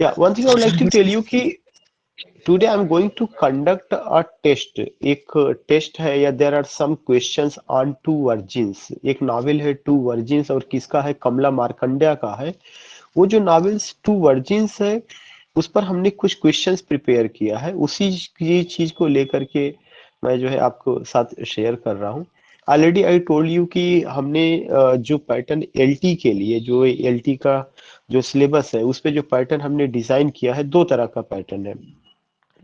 Yeah, one thing I would like to tell you कि today I'm going to conduct a test. एक test है या there are some questions on two virgins. एक novel है to virgins और किसका है, कमला मार्कंड्या का है। वो जो नॉवेल्स टू वर्जिन्स है उस पर हमने कुछ क्वेश्चंस प्रिपेयर किया है, उसी की चीज को लेकर के मैं जो है आपको साथ शेयर कर रहा हूँ। ऑलरेडी आई टोल्ड यू कि हमने जो पैटर्न एलटी के लिए, जो एलटी का जो सिलेबस है उस पे जो पैटर्न हमने डिजाइन किया है, दो तरह का पैटर्न है।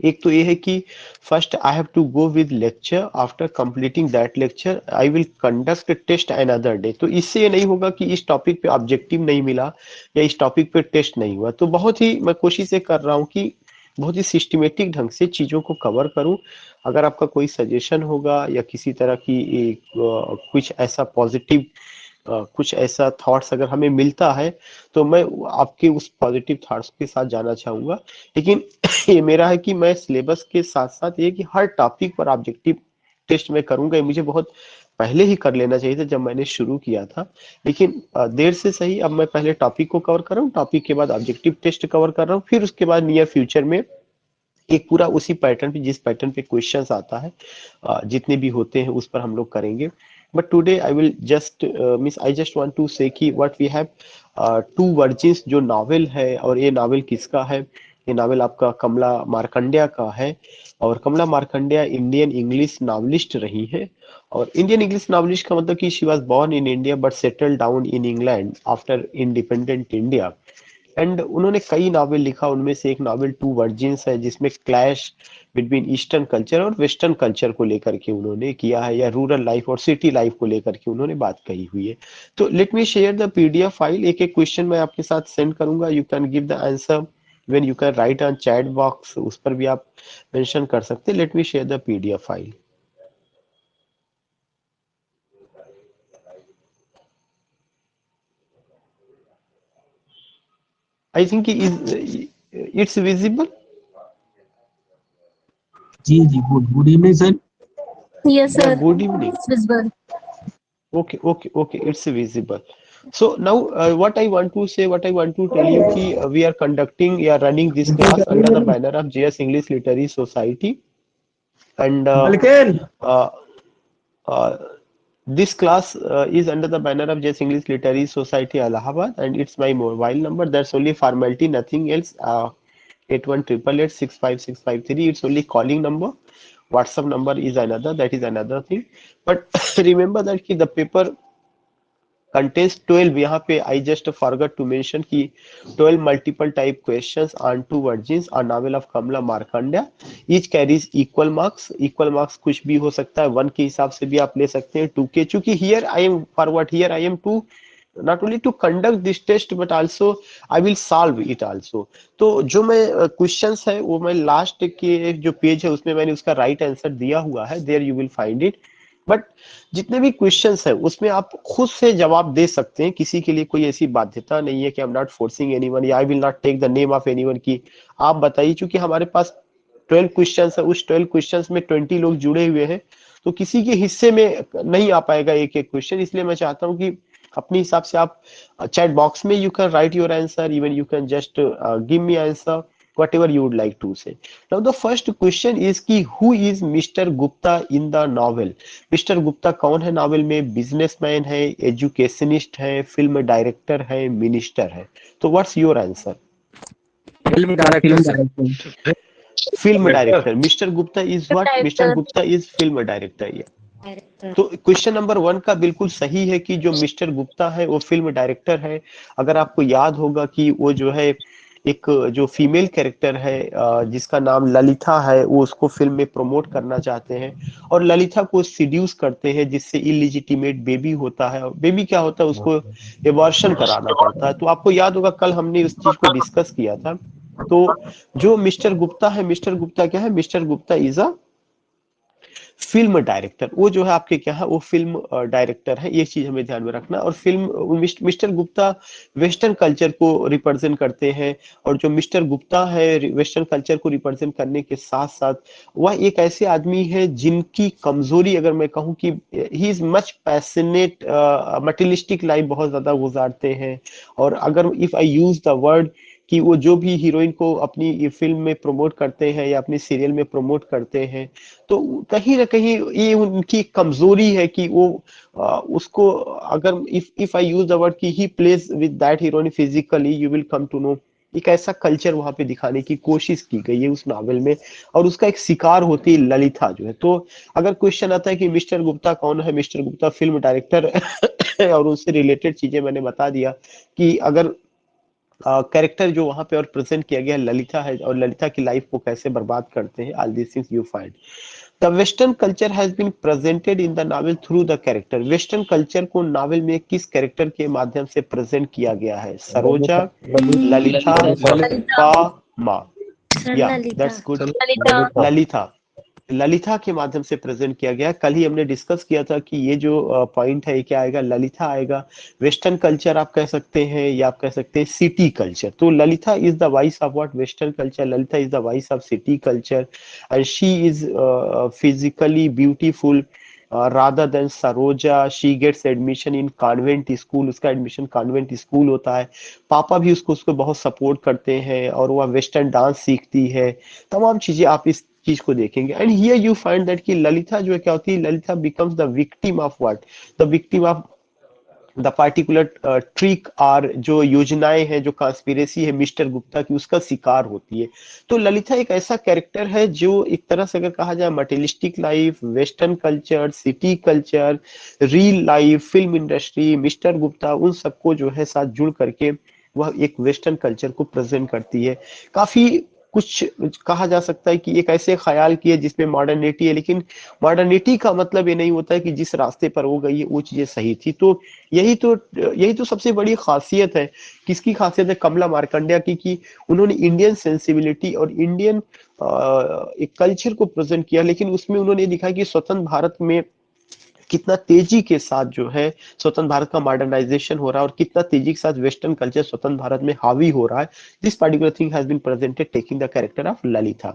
एक तो ये है कि first I have to go with lecture, after completing that lecture I will conduct test another day. तो इससे ये नहीं होगा कि इस टॉपिक पे ऑब्जेक्टिव नहीं मिला या इस टॉपिक पे टेस्ट नहीं हुआ। तो बहुत ही मैं कोशिश ये कर रहा हूँ कि बहुत ही सिस्टमेटिक ढंग से चीजों को कवर करूं। अगर आपका कोई सजेशन होगा या किसी तरह की कुछ ऐसा पॉजिटिव कुछ ऐसा थॉट्स अगर हमें मिलता है तो मैं आपके उस पॉजिटिव थॉट्स के साथ जाना चाहूंगा। लेकिन ये मेरा है कि मैं सिलेबस के साथ साथ ये कि हर टॉपिक पर ऑब्जेक्टिव टेस्ट मैं करूंगा। ये मुझे बहुत पहले ही कर लेना चाहिए था जब मैंने शुरू किया था, लेकिन देर से सही अब मैं पहले टॉपिक को कवर कर रहा हूँ, टॉपिक के बाद ऑब्जेक्टिव टेस्ट कवर कर रहा हूँ, फिर उसके बाद नियर फ्यूचर में एक पूरा उसी पैटर्न पे, जिस पैटर्न पे क्वेश्चंस आता है जितने भी होते हैं उस पर हम लोग करेंगे। But today I will just means I just want to say कि what we have two virgins जो नॉवेल है, और ये नॉवेल किसका है, ये नॉवेल आपका कमला मार्कंड्या का है। और Kamala Markandaya Indian English novelist रही है। और इंडियन इंग्लिश नॉवलिस्ट का मतलब कि she was born in India but settle down in England after independent India. And उन्होंने कई नावल लिखा, उनमें से एक नावल टू वर्जिन्स है जिसमें क्लैश बिटवीन ईस्टर्न कल्चर और वेस्टर्न कल्चर को लेकर के उन्होंने किया है, या रूरल लाइफ और सिटी लाइफ को लेकर के उन्होंने बात कही हुई है। तो let me share the PDF file. एक एक क्वेश्चन मैं आपके साथ सेंड करूंगा, you can give the answer when you can write on chat box, उस पर भी आप मेंशन कर सकते हैं। Let me share the PDF file. I think it's visible. जी जी, good evening sir. Yes, yeah sir. Good evening. It's visible. Okay, it's visible. So now what I want to say, what I want to tell you ki we are conducting, we are running this class under the banner of JS English Literary Society, and uh, uh, this class is under the banner of JS English Literary Society Allahabad, and it's my mobile number. That's only formality, nothing else. 8188865653. It's only calling number. WhatsApp number is another, that is another thing. But remember that the paper contains 12, यहाँ पे I just forgot to mention कि 12 multiple type questions on two virgins, a novel of Kamla Markandeya. Each carries equal marks. Equal marks कुछ भी हो सकता है, 1 के हिसाब से भी आप ले सकते हैं, 2 के, चूंकि here I am for what, here I am to not only to conduct this test but also I will solve it also. तो जो मैं क्वेश्चंस है वो मैं लास्ट के जो पेज है उसमें मैंने उसका राइट आंसर दिया हुआ है, there you will find it. But जितने भी क्वेश्चंस है उसमें आप खुद से जवाब दे सकते हैं, किसी के लिए कोई ऐसी बाध्यता नहीं है कि I am not forcing anyone, या I will not take the name of anyone की आप बताइए। क्योंकि हमारे पास 12 क्वेश्चंस है, उस 12 क्वेश्चंस में 20 लोग जुड़े हुए हैं, तो किसी के हिस्से में नहीं आ पाएगा एक एक क्वेश्चन। इसलिए मैं चाहता हूँ कि अपने हिसाब से आप चैट बॉक्स में you can write your answer, even you can just give me answer whatever you would like to say. Now the first question is कि who is Mr. Gupta in the novel? Mr. Gupta कौन है novel में? Businessman है, educationist है, film director है, minister है? तो what's your answer? Film director. Film director. Mister Gupta is what? Mister Director. Gupta is film director. तो क्वेश्चन नंबर 1 का बिल्कुल सही है कि जो मिस्टर गुप्ता है वो फिल्म डायरेक्टर है। अगर आपको याद होगा कि वो जो है एक जो फीमेल कैरेक्टर है जिसका नाम ललिता है, वो उसको फिल्म में प्रमोट करना चाहते हैं और ललिता को सीड्यूस करते हैं, जिससे इलिजिटिमेट बेबी होता है। बेबी क्या होता है, उसको एबॉर्शन कराना पड़ता है। तो आपको याद होगा कल हमने उस चीज को डिस्कस किया था। तो जो मिस्टर गुप्ता है, मिस्टर गुप्ता क्या है? Mister Gupta is a film director. वो जो है आपके क्या है, वो फिल्म डायरेक्टर है। ये चीज हमें ध्यान में रखना। और film mister Gupta western culture को रिप्रेजेंट करते हैं, और जो मिस्टर गुप्ता है वेस्टर्न कल्चर को रिप्रेजेंट करने के साथ साथ वह एक ऐसे आदमी है जिनकी कमजोरी, अगर मैं कहूँ कि he is much passionate, materialistic life बहुत ज्यादा गुजारते हैं। और अगर if I use the word कि वो जो भी हीरोइन को अपनी फिल्म में प्रमोट करते हैं या अपनी सीरियल में प्रमोट करते हैं, तो कहीं ना कहीं ये उनकी कमजोरी है कि वो उसको, अगर if I use the word कि he plays with that heroine physically, you will come to know, एक ऐसा कल्चर वहां पे दिखाने की कोशिश की गई है उस नावल में, और उसका एक शिकार होती है ललिता जो है। तो अगर क्वेश्चन आता है कि मिस्टर गुप्ता कौन है, मिस्टर गुप्ता फिल्म डायरेक्टर और उससे रिलेटेड चीजें मैंने बता दिया कि अगर कैरेक्टर जो वहां पे और प्रेजेंट किया गया ललिता है, और ललिता की लाइफ को कैसे बर्बाद करते हैं, all this things you find. The western culture has been presented in the novel through the character. Western culture को नावल में किस कैरेक्टर के माध्यम से प्रेजेंट किया गया है? सरोजा, ललिता, ललिता पामा। सर, या ललिता दैट्स गुड। ललिता ललिता, ललिता के माध्यम से प्रेजेंट किया गया। कल ही हमने डिस्कस किया था कि ये जो पॉइंट है ये क्या आएगा, ललिता आएगा। वेस्टर्न कल्चर आप कह सकते हैं, या आप कह सकते हैं सिटी कल्चर। तो Lalita is the voice of what? Western culture. Lalita is the voice of city culture, and she is physically beautiful rather than Saroja. She gets admission in convent school, उसका एडमिशन कॉन्वेंट स्कूल होता है। पापा भी उसको उसको बहुत support करते हैं, और वह वेस्टर्न डांस सीखती है। तमाम चीजें आप इस चीज को देखेंगे। And here you find that कि ललिता जो है क्या होती है, Lalita becomes the victim of what? The victim of the particular trick, और जो योजनाएं हैं, जो कॉन्स्पिरेसी है मिस्टर गुप्ता की, उसका शिकार होती है। तो ललिता एक ऐसा कैरेक्टर है जो एक तरह से अगर कहा जाए materialistic life, western culture, city culture, real life, film industry, mister Gupta, उन सबको जो है साथ जुड़ करके वह एक वेस्टर्न कल्चर को प्रेजेंट करती है। काफी कुछ कहा जा सकता है कि एक ऐसे ख्याल की है जिसमें मॉडर्निटी है, लेकिन मॉडर्निटी का मतलब ये नहीं होता है कि जिस रास्ते पर वो गई है वो चीजें सही थी। तो यही तो सबसे बड़ी खासियत है। किसकी खासियत है? कमला मार्कंडेय की, कि उन्होंने इंडियन सेंसिबिलिटी और इंडियन एक कल्चर को प्रेजेंट किया, लेकिन उसमें उन्होंने दिखाया कि स्वतंत्र भारत में कितना तेजी के साथ जो है स्वतंत्र भारत का मॉडर्नाइजेशन हो रहा है, और कितना तेजी के साथ वेस्टर्न कल्चर स्वतंत्र भारत में हावी हो रहा है। This particular thing has been presented taking the character of Lalita.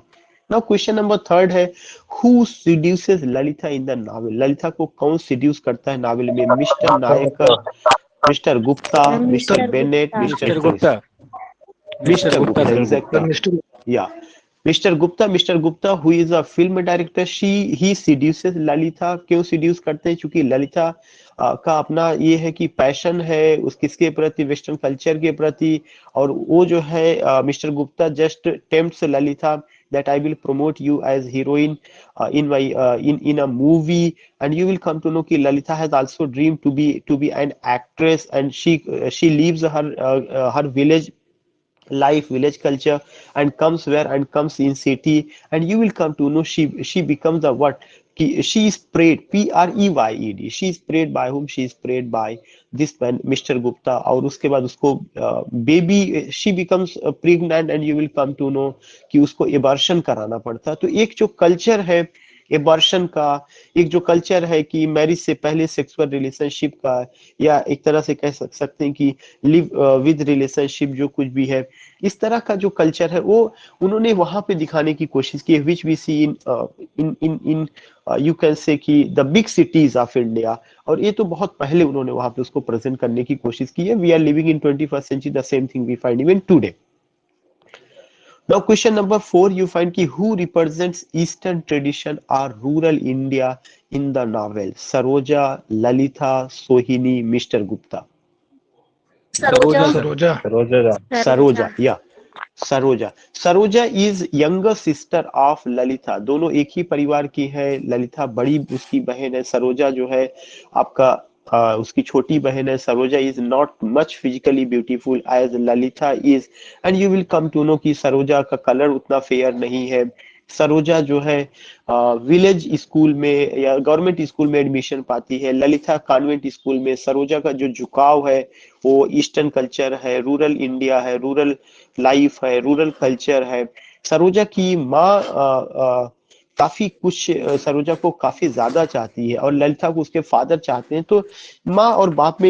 Now question number third है, who seduces Lalita in the novel? Lalita को कौन सीड्यूस करता है नॉवेल में? Mister Naikar, mister Gupta, mister mister Bennett, Gupta mister mister Twist? Gupta mister mister Gupta Gupta, sir exactly. या mister Gupta who is a film director, she he seduces Lalita. क्यों seduce करते हैं? क्योंकि ललिता का अपना ये है कि पैशन है उस किसके प्रति? वेस्टर्न कल्चर के प्रति। और वो जो है mister Gupta just tempts Lalita that I will promote you as heroine in my in a movie, and you will come to know कि Lalita has also dreamed to be an actress, and she leaves her village life, village culture, and comes where, and comes in city, and you will come to know she becomes the what? She is preyed, P-R-E-Y-E-D, she is preyed by whom? She is preyed by this man Mr. Gupta। और उसके बाद उसको baby, she becomes pregnant, and you will come to know कि उसको abortion कराना पड़ता है। तो एक जो कल्चर है एबॉर्शन का, एक जो कल्चर है कि मैरिज से पहले सेक्सुअल रिलेशनशिप का, या एक तरह से कह सकते हैं कि लिव विद रिलेशनशिप, जो कुछ भी है, इस तरह का जो कल्चर है वो उन्होंने वहां पे दिखाने की कोशिश की है, which we see in you can say कि the big cities of India. और ये तो बहुत पहले उन्होंने वहां पे उसको प्रेजेंट करने की कोशिश की है। We are living in 21st century, the same thing we find even today. Now question number 4, you find ki who represents Eastern tradition or rural India in the novel? Saroja, Lalita, Sohini, Mr. Gupta. Saroja Saroja Saroja. Saroja, yeah. Saroja. Saroja is younger sister of Lalita. दोनों एक ही परिवार की है। ललिता बड़ी उसकी बहन है, सरोजा जो है आपका उसकी छोटी बहन है। Saroja is not much physically beautiful as Lalita is, and you will come to know कि सरोजा का कलर उतना फेयर नहीं है। सरोजा जो है विलेज स्कूल में या गवर्नमेंट स्कूल में एडमिशन पाती है, ललिता कॉन्वेंट स्कूल में। सरोजा का जो झुकाव है वो ईस्टर्न कल्चर है, रूरल इंडिया है, रूरल लाइफ है, रूरल कल्चर है। सरोजा की माँ काफी कुछ सरोजा को काफी ज्यादा चाहती है, और ललिता को उसके फादर चाहते हैं। तो माँ और बाप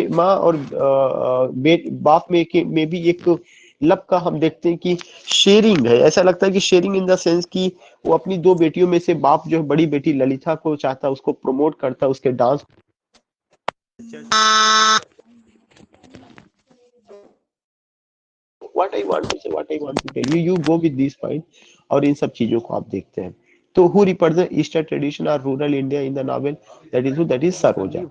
में भी एक लब का हम देखते हैं कि शेयरिंग है। ऐसा लगता है कि शेयरिंग इन द सेंस कि वो अपनी दो बेटियों में से बाप जो है बड़ी बेटी ललिता को चाहता है, उसको प्रमोट करता है, उसके dance what I want to say, what I want to tell you, you go with this point और इन सब चीजों को आप देखते हैं। तो हु रिप्रेजेंट ईस्टर्न ट्रेडिशन और rural India in the novel, that is Saroja.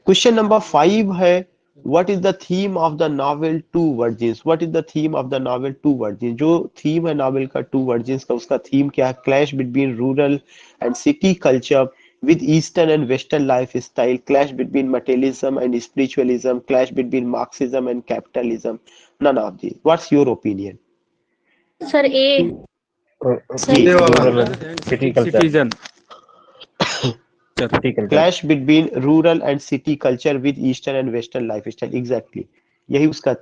Question number 5 है what is the theme of the novel two virgins, what is the theme of the novel two virgins, जो theme है novel का to virgins का, उसका theme क्या है? Clash between rural and city culture with eastern and western lifestyle, clash between materialism and spiritualism, clash between Marxism and capitalism, none of these. What's your opinion? Sir A city culture, citizen city culture. Clash between rural and city culture with eastern and western lifestyle, exactly यही उसका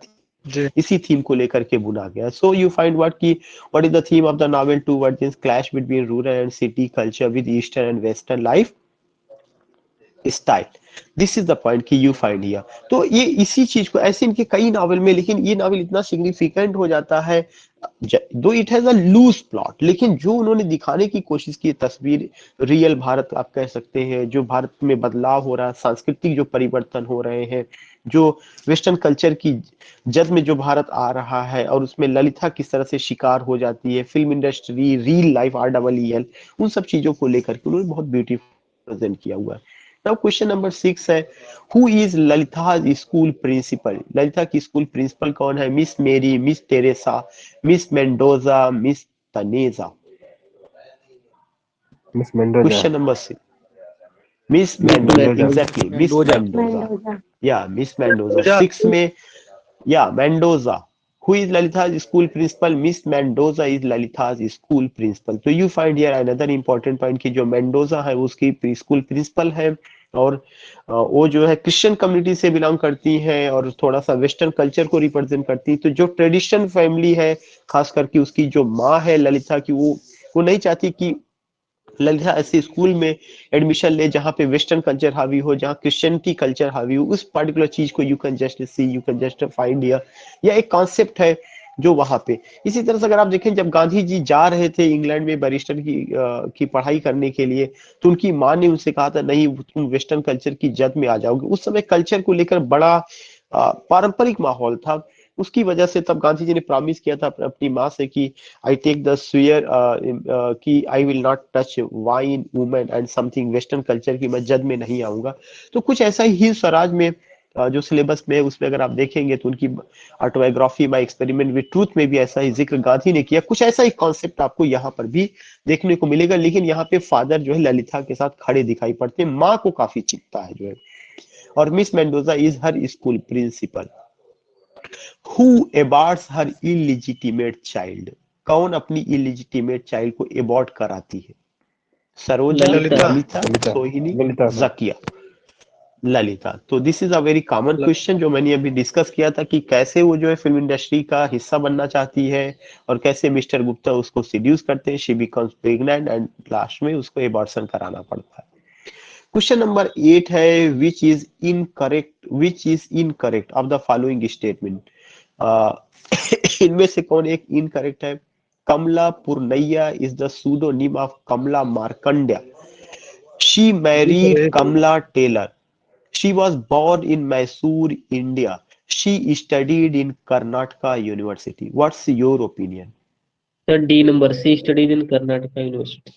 इसी theme को लेकर के बुना गया। So you find what is the theme of the novel two virgins, clash between rural and city culture with eastern and western life style, this is the point कि you find here. तो ये इसी चीज को ऐसे इनके कई novel में, लेकिन ये नॉवेल इतना सिग्निफिकेंट हो जाता है though it has a loose plot, लेकिन जो उन्होंने दिखाने की कोशिश की तस्वीर, रियल भारत आप कह सकते हैं, जो भारत में बदलाव हो रहा है, सांस्कृतिक जो परिवर्तन हो रहे हैं, जो वेस्टर्न कल्चर की जद में जो भारत आ रहा है, और उसमें ललिता किस तरह से शिकार हो जाती है, film industry, real life REEL, उन सब चीजों को लेकर के उन्होंने बहुत ब्यूटीफुल प्रेजेंट किया हुआ है। नाउ क्वेश्चन नंबर 6 है who is Lalita school principal, Lalita की स्कूल प्रिंसिपल कौन है? Miss Mary, miss Teresa, miss Mendoza, miss Taneja. Miss Mendoza, question number 6, miss Mendoza, exactly miss Mendoza, yeah miss Mendoza. 6 में या Mendoza, who is Lalita's school principal? Miss Mendoza is Lalita's school principal. तो you find here another important point कि जो Mendoza है वो उसकी school principal है, और वो जो है क्रिश्चियन कम्युनिटी से बिलोंग करती हैं और थोड़ा सा वेस्टर्न कल्चर को रिप्रेजेंट करती है। तो जो ट्रेडिशन फैमिली है, खास करके उसकी जो माँ है ललिता की, वो नहीं चाहती कि ललिता ऐसे स्कूल में एडमिशन ले जहाँ पे वेस्टर्न कल्चर हावी हो, जहाँ क्रिश्चियनिटी कल्चर हावी हो। उस पर्टिकुलर चीज को you can just see, you can just find here, या एक कॉन्सेप्ट है जो वहां पे। इसी तरह से अगर आप देखें, जब गांधी जी जा रहे थे इंग्लैंड में बैरिस्टर की पढ़ाई करने के लिए, तो उनकी माँ ने उनसे कहा था नहीं तुम वेस्टर्न कल्चर की जद में आ जाओगे। उस समय कल्चर को लेकर बड़ा पारंपरिक माहौल था, उसकी वजह से तब गांधी जी ने प्रॉमिस किया था अपनी माँ से कि आई टेक द स्वेयर कि आई will not touch wine, women and something western culture की, मैं जद में नहीं आऊंगा। तो कुछ ऐसा ही स्वराज में जो सिलेबस में है उसमें अगर आप देखेंगे तो उनकी autobiography my experiment with truth में भी ऐसा ही जिक्र गांधी ने किया। कुछ ऐसा ही कॉन्सेप्ट आपको यहाँ पर भी देखने को मिलेगा, लेकिन यहाँ पे फादर जो है ललिता के साथ खड़े दिखाई पड़ते हैं, माँ को काफी चिंता है जो है। और miss Mendoza is her school principal. Who aborts her illegitimate child? कौन अपनी इलिजिटिमेट चाइल्ड को एबॉर्ट कराती है? सरोजा, ललिता, सोहिनी, ललिता। जकिया, ललिता। तो this is a very common question जो मैंने अभी डिस्कस किया था कि कैसे वो जो है फिल्म इंडस्ट्री का हिस्सा बनना चाहती है और कैसे मिस्टर गुप्ता उसको सीड्यूस करते हैं, she becomes pregnant and last में उसको एबॉर्शन कराना पड़ता है। क्वेश्चन नंबर 8 है which is incorrect of the following statement, इनमें से कौन एक इनकरेक्ट है? Kamala Purnaiya is the pseudonym of Kamala Markandaya. She married Kamala Taylor. She was born in Mysore, India. She studied in Karnataka university. What's your opinion? Sir, D number. She studied in Karnataka University.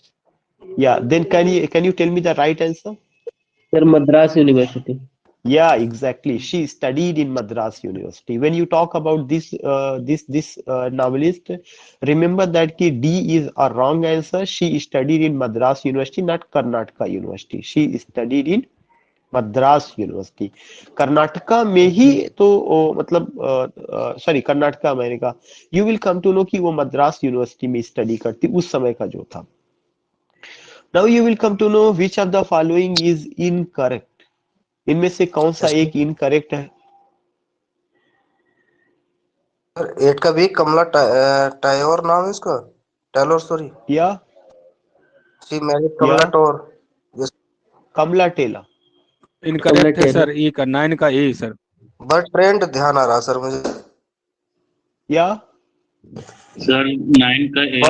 Yeah, then can you tell me the right answer? Sir, Madras University. Yeah, exactly. She studied in Madras University. When you talk about this novelist, remember that ki D is a wrong answer. She studied in Madras University, not Karnataka University. She studied in Madras university. Karnataka में ही तो मतलब sorry Karnataka, मैंने कहा you will come to know कि वो Madras university में study करती उस समय का जो था। Now you will come to know which of the following is incorrect, इनमें से कौन सा एक इनकरेक्ट है? सर 8 का भी कमला टायोर नाम है इसका, Taylor sorry, yeah she married Kamala टोर, कमला टेलर। इनकरेक्ट है सर, ई का 9 का ए सर। बट ट्रेंड ध्यान आ रहा सर मुझे। या सर 9 का ए,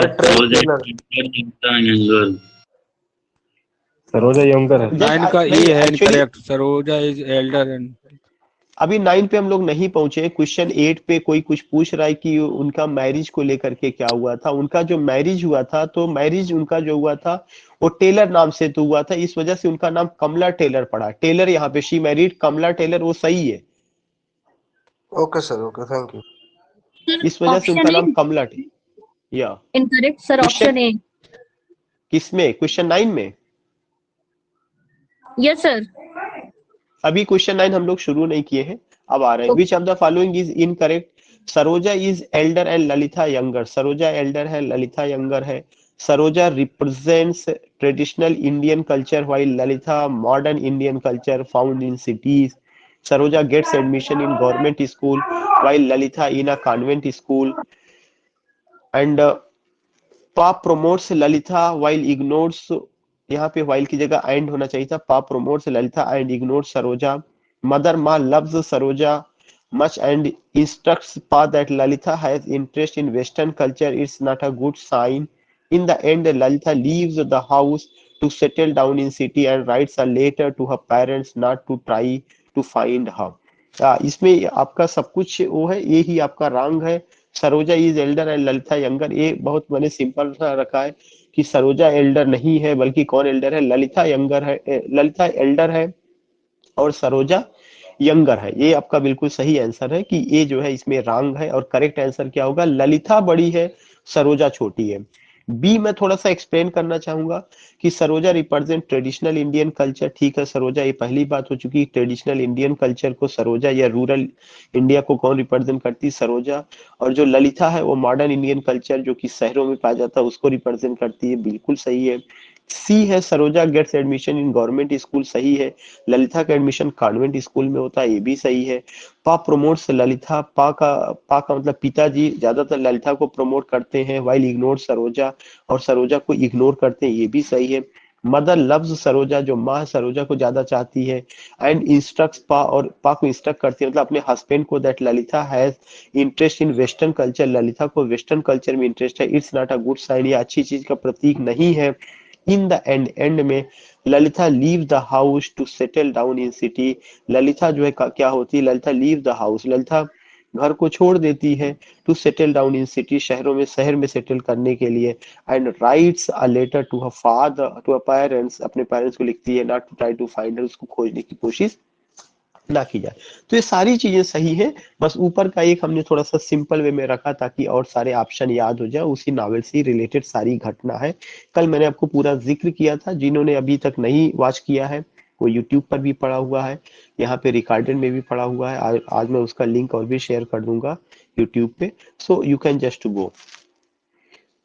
सरोजा यंगर है। 9 का ए है incorrect, Saroja is elder and अभी 9 पे हम लोग नहीं पहुंचे। क्वेश्चन 8 पे कोई कुछ पूछ रहा है कि उनका मैरिज को लेकर के क्या हुआ था। उनका जो मैरिज हुआ था, तो मैरिज उनका जो हुआ था वो टेलर नाम से तो हुआ था, इस वजह से उनका नाम कमला टेलर पड़ा। टेलर यहाँ पे शी मैरिड कमला टेलर, वो सही है, okay sir, okay, thank you. इस वजह से उनका ऑप्शन ए नाम कमला टेलर। या incorrect sir, question option A. किसमें? क्वेश्चन 9 में? Yes sir. अभी क्वेश्चन 9 हम लोग शुरू नहीं किए हैं, अब आ रहे हैं। Which of the following is incorrect? Saroja is elder and Lalita younger. Saroja elder है, ललिता यंगर है। Saroja represents traditional Indian culture while Lalita modern Indian culture found in cities. Saroja gets admission in government school while Lalita in a convent school. And पा promotes Lalita while ignores, यहाँ पे while की जगह and होना चाहिए था। पा promotes Lalita and ignores Saroja. Mother Ma loves Saroja much and instructs Pa that Lalita has interest in Western culture. It's not a good sign. In the end, Lalita leaves the house to settle down in city and writes a letter to her parents not to try to find her. इसमें आपका सब कुछ वो है, ये ही आपका wrong है। Saroja is elder and Lalita younger, ये बहुत मैंने सिंपल सा रखा है कि सरोजा एल्डर नहीं है, बल्कि कौन एल्डर है? ललिता यंगर है, ललिता एल्डर है और सरोजा यंगर है। ये आपका बिल्कुल सही आंसर है कि ये जो है इसमें रॉन्ग है, और करेक्ट आंसर क्या होगा? ललिता बड़ी है, सरोजा छोटी है। बी में थोड़ा सा एक्सप्लेन करना चाहूंगा कि Saroja represent traditional Indian culture. ठीक है सरोजा, ये पहली बात हो चुकी। ट्रेडिशनल इंडियन कल्चर को सरोजा, या रूरल इंडिया को कौन रिप्रेजेंट करती? सरोजा। और जो ललिता है वो मॉडर्न इंडियन कल्चर जो कि शहरों में पाया जाता है उसको रिप्रेजेंट करती है, बिल्कुल सही है। सी है Saroja gets admission in government school, सही है। ललिता का एडमिशन कॉन्वेंट स्कूल में होता है, ये भी सही है। पा प्रमोट्स ललिता, पा का मतलब पिताजी ज्यादातर ललिता को प्रमोट करते हैं, वाइल इग्नोर सरोजा, और सरोजा को इग्नोर करते हैं, ये भी सही है। मदर लव्स सरोजा, जो माँ सरोजा को ज्यादा चाहती है। एंड इंस्ट्रक्ट्स पा, और पा को इंस्ट्रक्ट करती है मतलब अपने हस्बैंड को, that Lalita has interest in western culture, Lalita को वेस्टर्न कल्चर में इंटरेस्ट है। It's not a good sign, ये अच्छी चीज का प्रतीक नहीं है। इन द एंड में Lalita leave the house to settle down in city. Lalita जो है क्या होती है? Lalita leave the house, Lalita घर को छोड़ देती है, to settle down in city, शहर में सेटल करने के लिए। And writes a letter to her father, to her parents, अपने पेरेंट्स को लिखती है, not to try to find her, उसको खोजने की कोशिश ना की जाए। तो ये सारी चीजें सही है, बस ऊपर का एक हमने थोड़ा सा सिंपल वे में रखा ताकि और सारे ऑप्शन याद हो जाए। उसी नॉवेल से रिलेटेड सारी घटना है। कल मैंने आपको पूरा जिक्र किया था, जिन्होंने अभी तक नहीं वॉच किया है वो यूट्यूब पर भी पड़ा हुआ है, यहाँ पे रिकॉर्डेड में भी पड़ा हुआ है। आज मैं उसका लिंक और भी शेयर कर दूंगा यूट्यूब पे, so you can just go.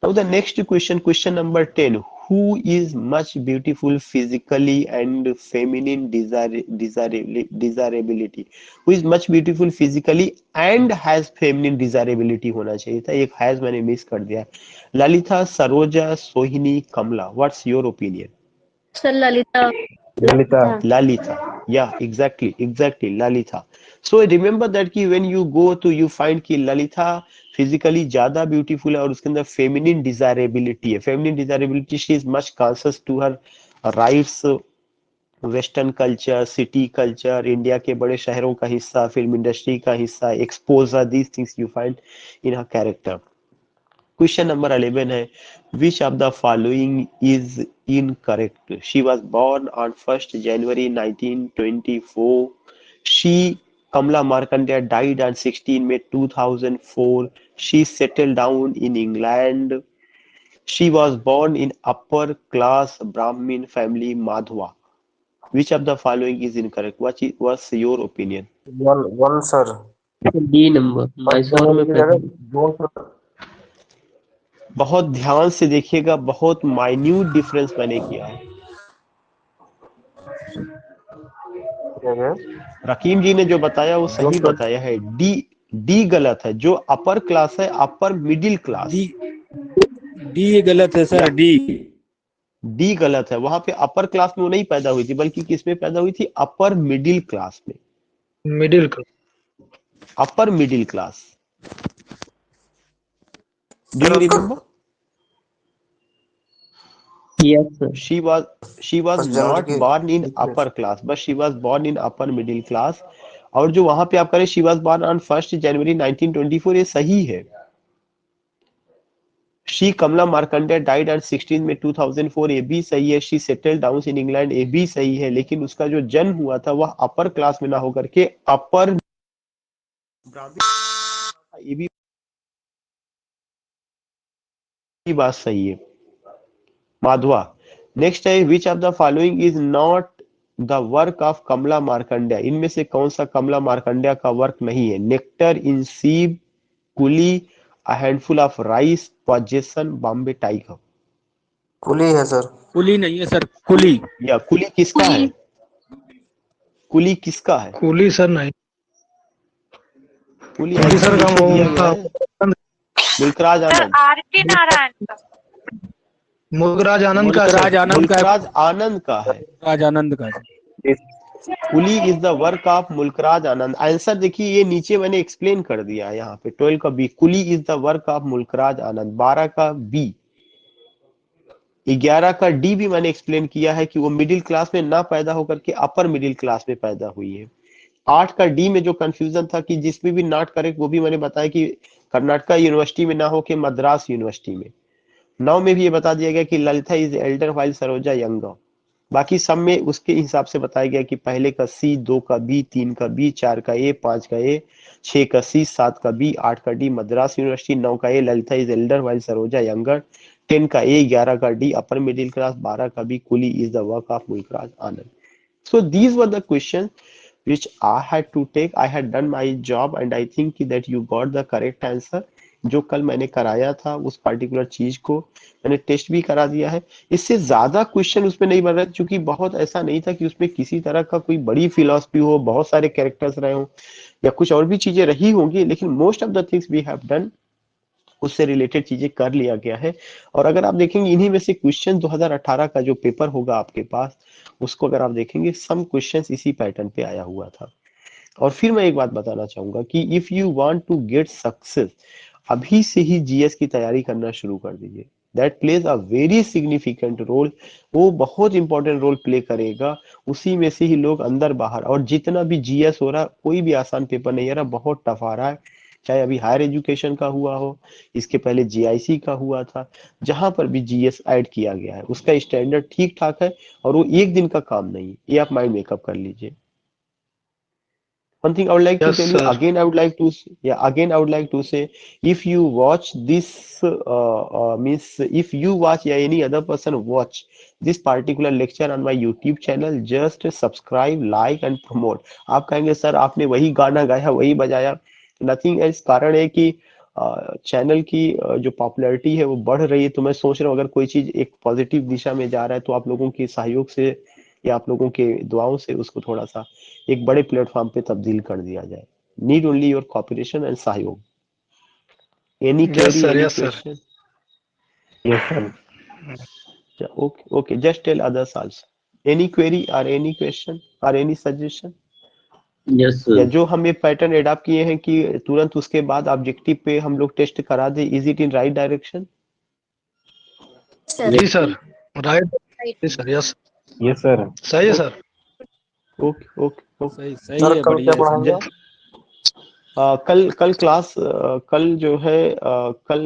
Now the next question number 10. Who is much beautiful physically and feminine desirability? Who is much beautiful physically and has feminine desirability होना चाहिए था, एक has मैंने मिस कर दिया। ललिता, सरोजा, सोहिनी, कमला। What's your opinion? Sir Lalita. Lalita. Lalita. Yeah, exactly, Lalita. So remember that कि when you go to you find कि Lalita physically ज्यादा ब्यूटीफुल है और उसके अंदर फेमिनिन डिजायरेबिलिटी है। Feminine desirability, she is much conscious to her rights, western culture, city culture, India के बड़े शहरों का हिस्सा, फिल्म इंडस्ट्री का हिस्सा, exposure, these things you find in her character. Question number 11 है, which of the following is incorrect? She was born on 1st January 1924। She, Kamla Markandeya, died on 16 May 2004। She settled down in England। She was born in upper class Brahmin family Madhwa। Which of the following is incorrect? What's your opinion? One sir. D number, Mysore में पैदा हुई। दो sir. बहुत ध्यान से देखिएगा, बहुत minute difference मैंने किया है। क्या है? रकीम जी ने जो बताया वो सही बताया है। डी गलत है। जो अपर क्लास है, अपर मिडिल क्लास, डी गलत है सर, डी गलत है। वहां पे अपर क्लास में वो नहीं पैदा हुई थी, बल्कि किस में पैदा हुई थी? अपर मिडिल क्लास में। Middle class. Upper middle class. Do you remember? Yes sir. she was first January not की born in upper class, but she was born in upper middle class। और जो वहां पे आप करें she was born on 1 January 1924, ये सही है। She Kamala Markandeya died on 16 May 2004, ये भी सही है। She settled down in England, ये भी सही है। लेकिन उसका जो जन्म हुआ था वह अपर क्लास में ना होकर के अपर ब्राह्मण, ये भी बात सही है। माधवा, नेक्स्ट है which of the following is not the work of Kamala Markandaya, इनमें से कौन सा कमला मार्कंडेय का वर्क नहीं है? Nectar in sieve, Coolie, a handful of rice, possession, Bombay tiger. Coolie है सर। कुली नहीं है सर, कुली। या कुली किसका है? कुली किसका है? कूली सर नहीं। कुली कूली सर का नीचे वो दिया गया उनका है, मुल्कराज आनंद। आरके नारायण का। मुल्कराज आनंद का मुल्कराज सर। आनंद का है। मुल्कराज आनंद का है। मुल्कराज आनंद का है। Coolie is the work of Mulk Raj Anand. Answer देखिए, ये नीचे मैंने एक्सप्लेन कर दिया है यहाँ पे। 12 का B, Coolie is the work of Mulk Raj Anand. 12 का बी, 11 का डी भी मैंने एक्सप्लेन किया है कि वो मिडिल क्लास में ना पैदा होकर के अपर मिडिल क्लास में पैदा हुई है। 8 का डी में जो कंफ्यूजन था कि जिसमें भी नॉट करेक्ट, वो भी मैंने बताया कि कर्नाटका यूनिवर्सिटी में ना हो के मद्रास यूनिवर्सिटी में। 9 में भी ये बता दिया गया कि Lalita is elder while Saroja younger. बाकी सब में उसके हिसाब से बताया गया कि पहले का सी, 2 का बी, 3 का बी, 4 का ए, 5 का ए, 6 का सी, 7 का बी, 8 का डी मद्रास यूनिवर्सिटी, 9 का A Lalita is elder while Saroja younger, 10 का ए, 11 का डी अपर मिडिल क्लास, 12 का B Coolie is the work of Mulk Raj Anand. So these were the questions which I had to take. I had done my job and I think that you got the correct answer. जो कल मैंने कराया था उस particular चीज को मैंने test भी करा दिया है। इससे ज्यादा क्वेश्चन उसमें नहीं बन रहा, क्योंकि बहुत ऐसा नहीं था कि उसमें किसी तरह का कोई बड़ी फिलॉसफी हो, बहुत सारे कैरेक्टर्स रहे हों या कुछ और भी चीजें रही होंगी, लेकिन most of the things we have done, उससे रिलेटेड चीजें कर लिया गया है। और अगर आप देखेंगे इन्हीं में से क्वेश्चन 2018 का जो पेपर होगा आपके पास, उसको अगर आप देखेंगे सम क्वेश्चंस इसी पैटर्न पे आया हुआ था। और फिर मैं एक बात बताना चाहूंगा कि if you want to get success, अभी से ही जीएस की तैयारी करना शुरू कर दीजिए। That plays a very significant role, वो बहुत इंपॉर्टेंट रोल प्ले करेगा। उसी में से ही लोग अंदर बाहर, और जितना भी जीएस हो रहा, कोई भी आसान पेपर नहीं आ रहा, बहुत टफ आ रहा है। चाहे अभी हायर एजुकेशन का हुआ हो, इसके पहले जीआईसी का हुआ था, जहां पर भी जीएस ऐड किया गया है उसका स्टैंडर्ड ठीक ठाक है और वो एक दिन का काम नहीं है, ये आप माइंड मेकअप कर लीजिए। One thing I would like to Yes, tell you sir. again, I would like to again I would like to say, if you watch this means if you watch या any other person watch this particular lecture on my YouTube channel, just subscribe, like and promote. आप कहेंगे sir आपने वही गाना गाया, वही बजाया, nothing else. कारण है कि चैनल की जो पॉपुलैरिटी है वो बढ़ रही है, तो मैं सोच रहा हूँ अगर कोई चीज एक पॉजिटिव दिशा में जा रहा है तो आप लोगों के सहयोग से या आप लोगों के दुआओं से उसको थोड़ा सा एक बड़े प्लेटफॉर्म पे तब्दील कर दिया जाए। Need only your cooperation and सहयोग। Any Yes, query, sir. Any Yes, sir. Question? Yes sir. Okay, okay, just tell others also. Any query or any question or any suggestion? Yes या sir. जो हम ये pattern adopt किए हैं कि तुरंत उसके बाद ऑब्जेक्टिव पे हम लोग टेस्ट करा दे, is it in right direction? Sir ji sir. Right. जी सर। Yes yes sir. सही है सर। Okay okay okay. सही सही सर है, कल बढ़िया क्या है सर। पढ़ाएंगे? कल क्लास, कल जो है कल